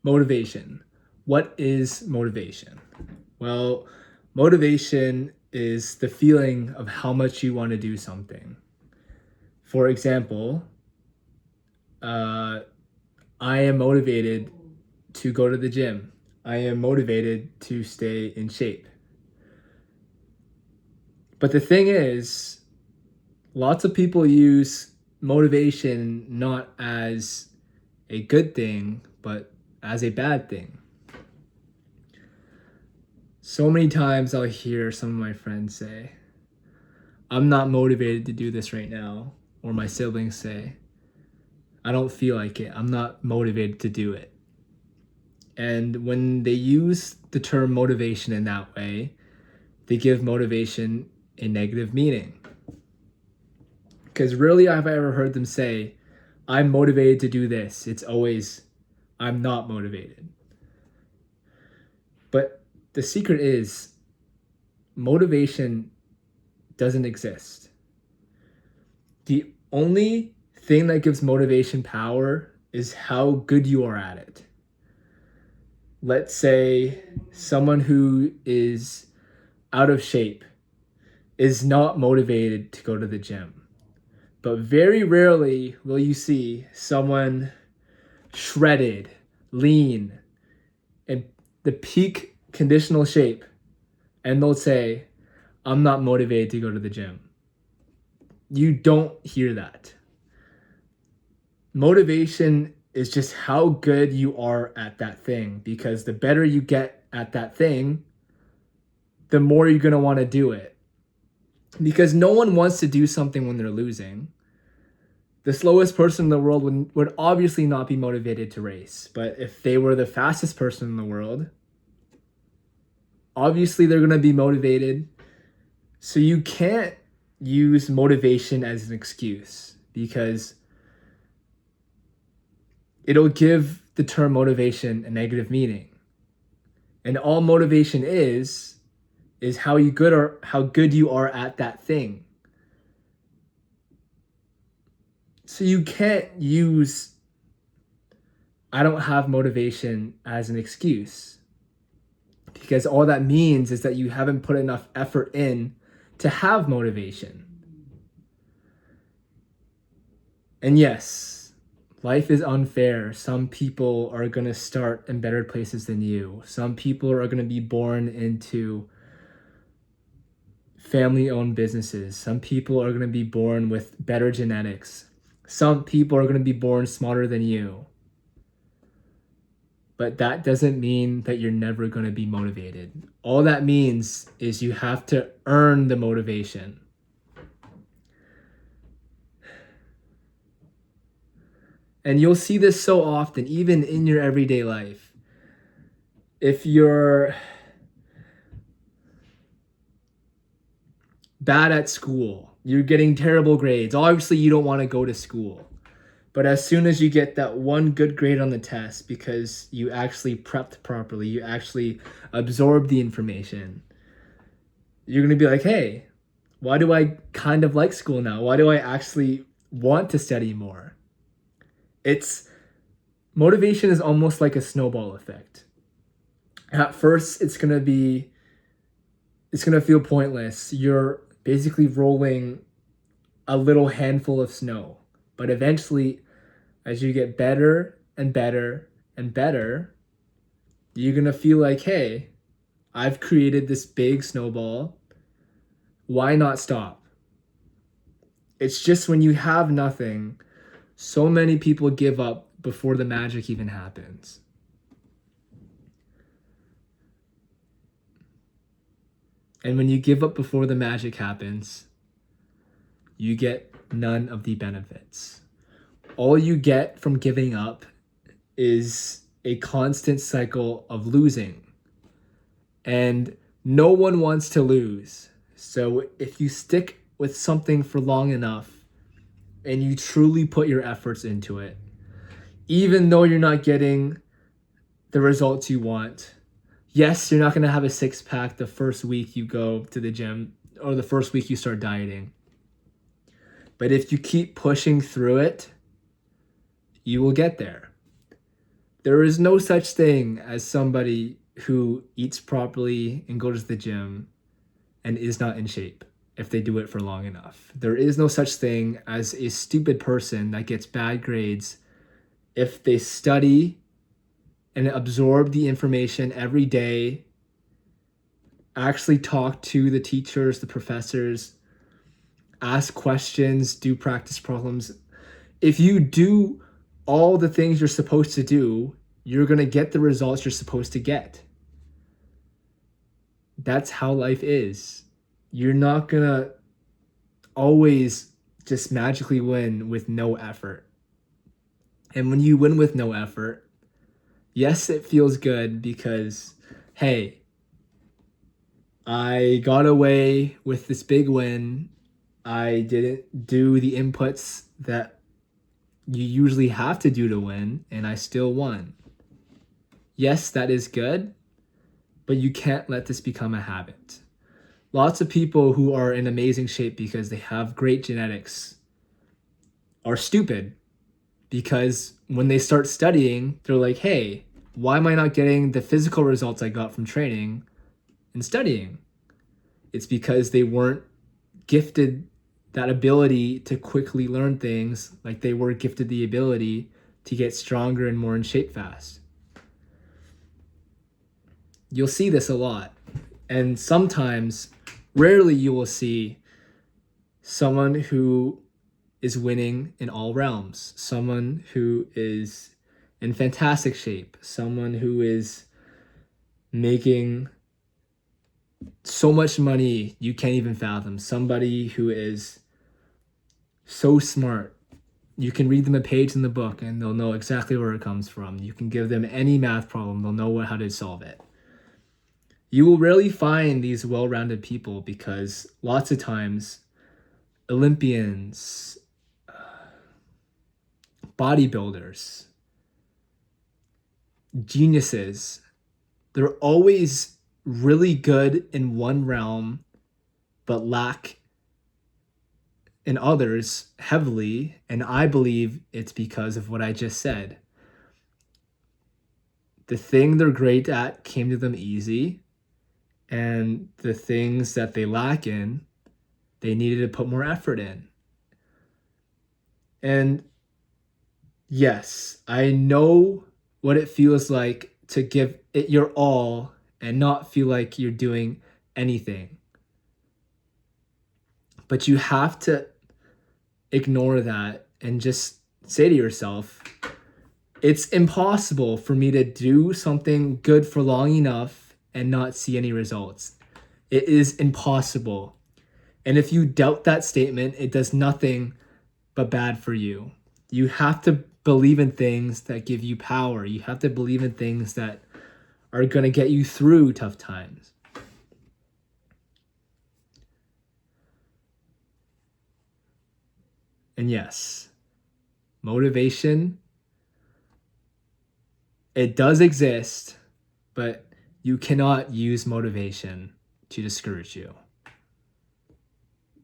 Motivation. What is motivation? Well, motivation is the feeling of how much you want to do something. For example, uh, I am motivated to go to the gym. I am motivated to stay in shape. But the thing is, lots of people use motivation not as a good thing, but as a bad thing. So many times I'll hear some of my friends say, I'm not motivated to do this right now. Or my siblings say, I don't feel like it. I'm not motivated to do it. And when they use the term motivation in that way, they give motivation a negative meaning. Because rarely have I ever heard them say, I'm motivated to do this. It's always, I'm not motivated. But the secret is, motivation doesn't exist. The only thing that gives motivation power is how good you are at it. Let's say someone who is out of shape is not motivated to go to the gym. But very rarely will you see someone shredded, lean, in the peak conditional shape, and they'll say, I'm not motivated to go to the gym. You don't hear that. Motivation is just how good you are at that thing, because the better you get at that thing, the more you're going to want to do it. Because no one wants to do something when they're losing. The slowest person in the world would obviously not be motivated to race. But if they were the fastest person in the world, obviously they're going to be motivated. So you can't use motivation as an excuse, because it'll give the term motivation a negative meaning. And all motivation is how good you are at that thing. So you can't use I don't have motivation as an excuse, because all that means is that you haven't put enough effort in to have motivation. And yes, life is unfair. Some people are going to start in better places than you. Some people are going to be born into family-owned businesses. Some people are going to be born with better genetics. Some people are going to be born smarter than you. But that doesn't mean that you're never going to be motivated. All that means is you have to earn the motivation. And you'll see this so often, even in your everyday life. If you're bad at school, you're getting terrible grades, obviously you don't want to go to school. But as soon as you get that one good grade on the test, because you actually prepped properly, you actually absorbed the information, you're going to be like, hey, why do I kind of like school now? Why do I actually want to study more? Motivation is almost like a snowball effect. At first, it's going to feel pointless. You're basically rolling a little handful of snow. But eventually, as you get better and better and better, you're going to feel like, hey, I've created this big snowball. Why not stop? It's just when you have nothing, so many people give up before the magic even happens. And when you give up before the magic happens, you get none of the benefits. All you get from giving up is a constant cycle of losing. And no one wants to lose. So if you stick with something for long enough and you truly put your efforts into it, even though you're not getting the results you want, yes, you're not going to have a six-pack the first week you go to the gym or the first week you start dieting. But if you keep pushing through it, you will get there. There is no such thing as somebody who eats properly and goes to the gym and is not in shape if they do it for long enough. There is no such thing as a stupid person that gets bad grades if they study and absorb the information every day, actually talk to the teachers, the professors, ask questions, do practice problems. If you do all the things you're supposed to do, you're going to get the results you're supposed to get. That's how life is. You're not going to always just magically win with no effort. And when you win with no effort, yes, it feels good because, hey, I got away with this big win. I didn't do the inputs that you usually have to do to win, and I still won. Yes, that is good, but you can't let this become a habit. Lots of people who are in amazing shape because they have great genetics are stupid because when they start studying, they're like, hey, why am I not getting the physical results I got from training and studying? It's because they weren't gifted that ability to quickly learn things like they were gifted the ability to get stronger and more in shape fast. You'll see this a lot. And sometimes, rarely you will see someone who is winning in all realms, someone who is in fantastic shape, someone who is making so much money you can't even fathom, somebody who is so smart. You can read them a page in the book and they'll know exactly where it comes from. You can give them any math problem, they'll know how to solve it. You will rarely find these well-rounded people because lots of times Olympians, bodybuilders, geniuses, they're always really good in one realm but lack in others heavily, and I believe it's because of what I just said. The thing they're great at came to them easy, and the things that they lack in, they needed to put more effort in. And yes, I know what it feels like to give it your all and not feel like you're doing anything. But you have to ignore that and just say to yourself, it's impossible for me to do something good for long enough and not see any results. It is impossible. And if you doubt that statement, it does nothing but bad for you. You have to believe in things that give you power. You have to believe in things that are going to get you through tough times. And yes, motivation, it does exist, but you cannot use motivation to discourage you.